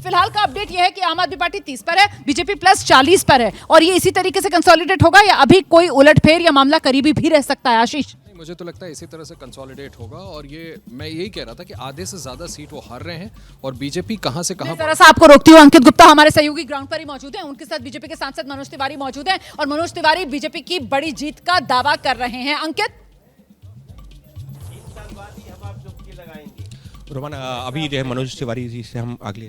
फिलहाल का अपडेट यह है कि आम आदमी पार्टी 30 पर है, बीजेपी प्लस 40 पर है, और ये इसी तरीके से कंसोलिडेट होगा या अभी कोई उलटफेर या मामला करीबी भी रह सकता है? आशीष, मुझे तो लगता है इसी तरह से कंसोलिडेट होगा, और ये मैं यही कह रहा था कि आधे से ज्यादा सीट वो हार रहे हैं और बीजेपी कहां से कहां। जरा सा आपको रोकती हूँ, अंकित गुप्ता हमारे सहयोगी ग्राउंड पर ही मौजूद हैं, उनके साथ बीजेपी के सांसद मनोज तिवारी मौजूद हैं और मनोज तिवारी बीजेपी की बड़ी जीत का दावा कर रहे हैं। अंकित, रोमान, अभी जो है मनोज तिवारी जी से हम अगले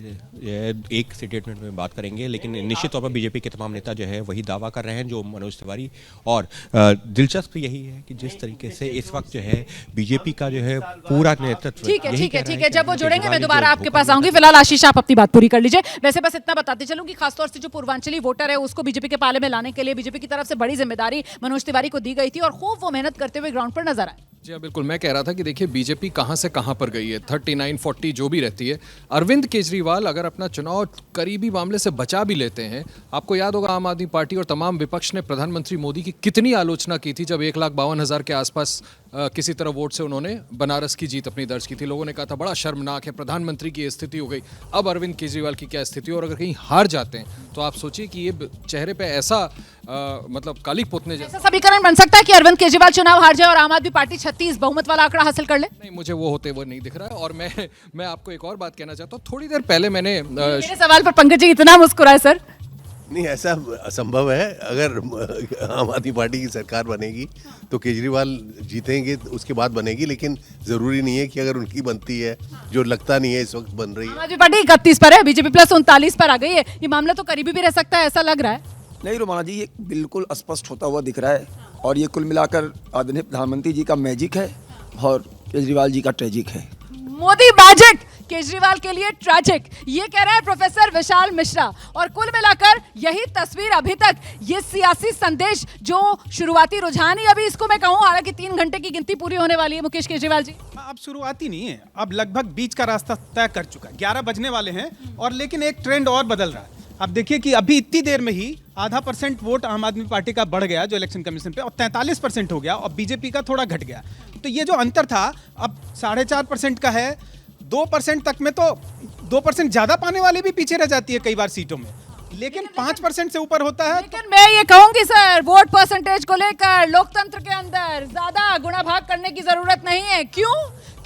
एक स्टेटमेंट में बात करेंगे, लेकिन निश्चित तौर पर बीजेपी के तमाम नेता जो है वही दावा कर रहे हैं जो मनोज तिवारी। और दिलचस्प यही है कि जिस तरीके से इस वक्त जो है बीजेपी का जो है पूरा नेतृत्व, ठीक है, जब वो जुड़ेंगे मैं दोबारा आपके पास आऊंगी। फिलहाल आशीष आप अपनी बात पूरी कर लीजिए। वैसे बस इतना बताते चलूं कि खासतौर से जो पूर्वांचली वोटर है उसको बीजेपी के पाले में लाने के लिए बीजेपी की तरफ से बड़ी जिम्मेदारी मनोज तिवारी को दी गई थी और खूब वो मेहनत करते हुए ग्राउंड पर नजर आए। जी हाँ, बिल्कुल। मैं कह रहा था कि देखिए बीजेपी कहां से कहां पर गई है, 39-40 जो भी रहती है। अरविंद केजरीवाल अगर अपना चुनाव करीबी मामले से बचा भी लेते हैं, आपको याद होगा आम आदमी पार्टी और तमाम विपक्ष ने प्रधानमंत्री मोदी की कितनी आलोचना की थी जब 1,52,000 के आसपास किसी तरह वोट से उन्होंने बनारस की जीत अपनी दर्ज की थी। लोगों ने कहा था बड़ा शर्मनाक है, प्रधानमंत्री की स्थिति हो गई। अब अरविंद केजरीवाल की क्या स्थिति, और अगर कहीं हार जाते हैं तो आप सोचिए कि ये चेहरे पे ऐसा मतलब काली पोतने जैसा समीकरण बन सकता है कि अरविंद केजरीवाल चुनाव हार जाए और आम आदमी पार्टी 36 बहुमत वाला आंकड़ा हासिल कर ले। नहीं, मुझे वो होते हुए नहीं दिख रहा है। और मैं आपको एक और बात कहना चाहता हूँ। थोड़ी देर पहले मैंने मेरे सवाल पर पंकज जी इतना मुस्कुराए सर। नहीं, ऐसा असंभव है। अगर आम आदमी पार्टी की सरकार बनेगी तो केजरीवाल जीतेंगे, उसके बाद बनेगी, लेकिन जरूरी नहीं है कि अगर उनकी बनती है, जो लगता नहीं है इस वक्त बन रही है। आम आदमी पार्टी 31 पर है, बीजेपी प्लस 39 पर आ गई है। ये मामला तो करीबी भी रह सकता है, ऐसा लग रहा है। नहीं रोमाना जी, ये बिल्कुल स्पष्ट होता हुआ दिख रहा है और ये कुल मिलाकर आदरणीय प्रधानमंत्री जी का मैजिक है और केजरीवाल जी का ट्रेजिक है। मोदी मैजिक, केजरीवाल के लिए ट्रैजिक, ये कह रहे हैं प्रोफेसर विशाल मिश्रा। और कुल मिलाकर यही तस्वीर अभी तक, ये सियासी संदेश जो शुरुआती रुझान ही अभी इसको मैं कहूं, हालांकि 3 घंटे की गिनती पूरी होने वाली है। मुकेश केजरीवाल जी, अब शुरुआती नहीं है, अब लगभग बीच का रास्ता तय कर चुका है। 11 बजने वाले हैं और लेकिन एक ट्रेंड और बदल रहा है। अब देखिए कि अभी इतनी देर में ही ½ % वोट आम आदमी पार्टी का बढ़ गया जो इलेक्शन कमीशन पे, और 43% हो गया, और बीजेपी का थोड़ा घट गया। तो ये जो अंतर था अब 4.5% का है। 2% तक में तो 2% ज्यादा पाने वाले भी पीछे रह जाती है कई बार सीटों में, लेकिन 5% से ऊपर होता है। लेकिन मैं ये कहूंगी सर, वोट परसेंटेज को लेकर लोकतंत्र के अंदर ज्यादा गुणा भाग करने की जरूरत नहीं है। क्यों?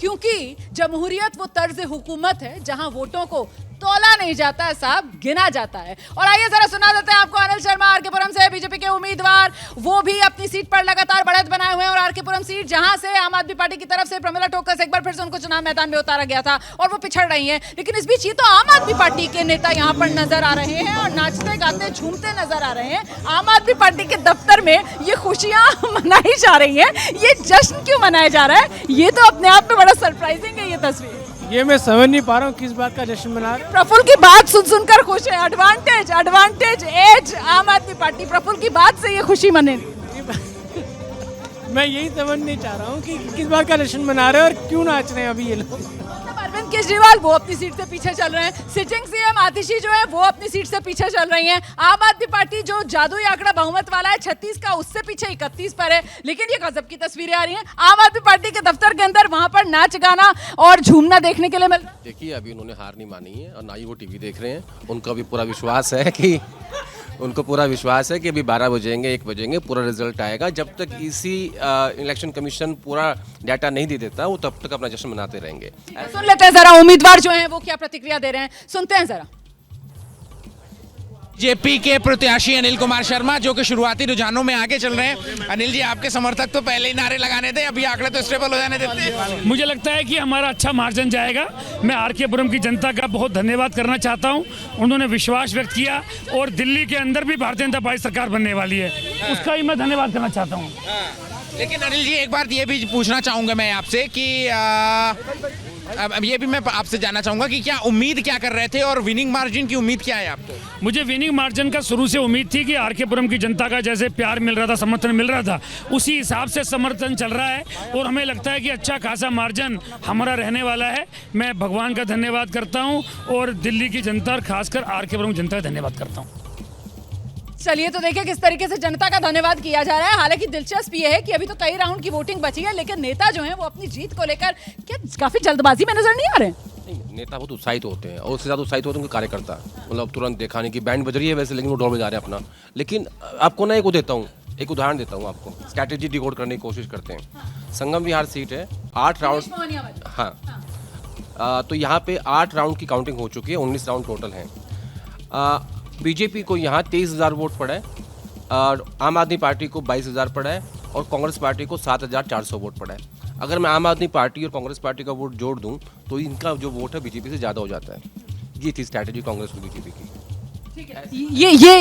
क्योंकि जमहूरियत वो तर्ज हुकूमत है जहां वोटों को तोला नहीं जाता है साहब, गिना जाता है। और आइए जरा सुना देते हैं आपको अनिल शर्मा आरकेपुरम से, बीजेपी के उम्मीदवार, वो भी अपनी सीट पर लगातार बढ़त बनाए हुए हैं। और आरकेपुरम सीट जहां से आम आदमी पार्टी की तरफ से प्रमिला टोकस एक बार फिर से उनको चुनाव मैदान में उतारा गया था और वो पिछड़ रही हैं, लेकिन इस बीच ये तो आम आदमी पार्टी के नेता यहाँ पर नजर आ रहे हैं और नाचते गाते झूमते नजर आ रहे हैं। आम आदमी पार्टी के दफ्तर में ये खुशियां मनाई जा रही हैं, ये जश्न क्यों मनाया जा रहा है, ये तो अपने आप में बड़ा सरप्राइजिंग है ये तस्वीर। ये मैं समझ नहीं पा रहा हूँ किस बात का जश्न मना रहे हैं। प्रफुल्ल की बात सुनकर खुश है। एडवांटेज एज आम आदमी पार्टी, प्रफुल्ल की बात से ये खुशी मने। मैं यही समझ नहीं चाह रहा हूँ कि किस बात का जश्न मना रहे हैं और क्यों नाच रहे हैं अभी ये लोग। अरविंद केजरीवाल वो अपनी सीट से पीछे चल रहे हैं, सिटिंग सीएम आतिशी जो है वो अपनी सीट से पीछे चल रही हैं। आम आदमी पार्टी जो जादुई आंकड़ा बहुमत वाला है 36 का, उससे पीछे 31 पर है। लेकिन ये गजब की तस्वीरें आ रही हैं आम आदमी पार्टी के दफ्तर के अंदर, वहां पर नाच गाना और झूमना देखने के लिए मिल रहा है। देखिए, अभी उन्होंने हार नहीं मानी है और ना ही वो टीवी देख रहे हैं। उनको भी पूरा विश्वास है कि अभी 12 बजेंगे, 1 बजेंगे, पूरा रिजल्ट आएगा। जब तक इसी इलेक्शन कमीशन पूरा डाटा नहीं दे देता वो तब तक अपना जश्न मनाते रहेंगे। सुन लेते हैं जरा उम्मीदवार जो हैं वो क्या प्रतिक्रिया दे रहे हैं, सुनते हैं जरा। जेपी के प्रत्याशी अनिल कुमार शर्मा जो कि शुरुआती रुझानों में आगे चल रहे हैं। अनिल जी, आपके समर्थक तो पहले ही नारे लगाने थे, अभी आंकड़े तो स्टेबल हो जाने देते हैं। मुझे लगता है कि हमारा अच्छा मार्जिन जाएगा। मैं आरकेपुरम की जनता का बहुत धन्यवाद करना चाहता हूं, उन्होंने विश्वास व्यक्त किया और दिल्ली के अंदर भी भारतीय जनता पार्टी सरकार बनने वाली है, उसका ही मैं धन्यवाद करना चाहता हूँ। लेकिन अनिल जी, एक बात ये भी पूछना चाहूँगा मैं आपसे कि अब ये भी मैं आपसे जानना चाहूँगा कि क्या उम्मीद क्या कर रहे थे और विनिंग मार्जिन की उम्मीद क्या है आपको? मुझे विनिंग मार्जिन का शुरू से उम्मीद थी कि आरकेपुरम की जनता का जैसे प्यार मिल रहा था, समर्थन मिल रहा था, उसी हिसाब से समर्थन चल रहा है और हमें लगता है कि अच्छा खासा मार्जिन हमारा रहने वाला है। मैं भगवान का धन्यवाद करता हूँ और दिल्ली की जनता और खासकर आरकेपुरम जनता का धन्यवाद करता हूँ। चलिए तो देखिए किस तरीके से जनता का धन्यवाद किया जा रहा है। हालांकि दिलचस्प ये है कि अभी तो कई राउंड की वोटिंग बची है, लेकिन नेता जो हैं वो अपनी जीत को लेकर क्या काफी जल्दबाजी में नजर नहीं आ रहे हैं। नेता बहुत उत्साहित होते हैं और उससे ज़्यादा उत्साहित होते हैं उनके कार्यकर्ता। मतलब तुरंत देखा नहीं कि बैंड बज रही है वैसे, लेकिन वो दौड़ में जा रहे हैं अपना। लेकिन आपको ना एक उदाहरण देता हूँ आपको, स्ट्रैटेजी डिकोड करने की कोशिश करते हैं। संगम विहार सीट है, 8 राउंड, हाँ, तो यहाँ पे 8 राउंड की काउंटिंग हो चुकी है, 19 राउंड टोटल हैं। बीजेपी को यहाँ 23,000 वोट पड़ा है, आम आदमी पार्टी को 22,000 पड़ा है और कांग्रेस पार्टी को 7,400 वोट पड़ा है। अगर मैं आम आदमी पार्टी और कांग्रेस पार्टी का वोट जोड़ दूं तो इनका जो वोट है बीजेपी से ज़्यादा हो जाता है। ये थी स्ट्रैटेजी कांग्रेस और बीजेपी की।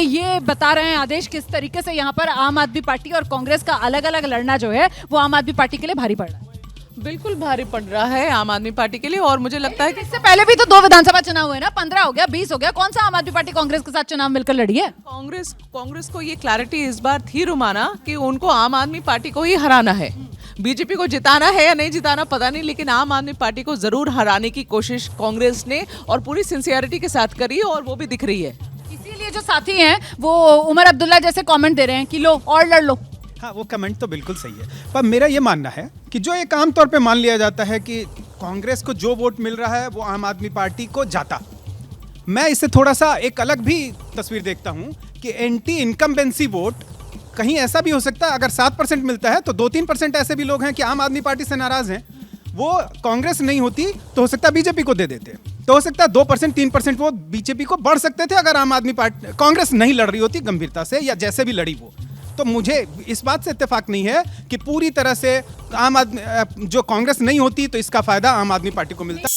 ये बता रहे हैं आदेश किस तरीके से यहाँ पर आम आदमी पार्टी और कांग्रेस का अलग अलग लड़ना जो है वो आम आदमी पार्टी के लिए भारी पड़ रहा है। बिल्कुल भारी पड़ रहा है आम आदमी पार्टी के लिए, और मुझे लगता है कि इससे पहले भी तो 2 विधानसभा चुनाव हुए ना, 15 हो गया, 20 हो गया, कौन सा आम आदमी पार्टी कांग्रेस के साथ चुनाव मिलकर लड़ी है? कांग्रेस को ये क्लैरिटी इस बार थी रुमाना कि उनको आम आदमी पार्टी को ही हराना है। बीजेपी को जिताना है या नहीं जिताना पता नहीं, लेकिन आम आदमी पार्टी को जरूर हराने की कोशिश कांग्रेस ने और पूरी सिंसियरिटी के साथ करी और वो भी दिख रही है। इसीलिए जो साथी हैं वो उमर अब्दुल्ला जैसे कमेंट दे रहे हैं कि लो और लड़ लो। हाँ, वो कमेंट तो बिल्कुल सही है, पर मेरा ये मानना है कि जो एक आम तौर पे मान लिया जाता है कि कांग्रेस को जो वोट मिल रहा है वो आम आदमी पार्टी को जाता, मैं इससे थोड़ा सा एक अलग भी तस्वीर देखता हूँ कि एंटी इनकम्बेंसी वोट कहीं ऐसा भी हो सकता है। अगर 7% मिलता है तो 2-3% ऐसे भी लोग हैं कि आम आदमी पार्टी से नाराज हैं, वो कांग्रेस नहीं होती तो हो सकता है बीजेपी को दे देते, तो हो सकता है 2% 3% वो बीजेपी को बढ़ सकते थे अगर आम आदमी पार्टी कांग्रेस नहीं लड़ रही होती गंभीरता से या जैसे भी लड़ी वो। तो मुझे इस बात से इत्तेफाक नहीं है कि पूरी तरह से आम आदमी जो कांग्रेस नहीं होती तो इसका फायदा आम आदमी पार्टी को मिलता।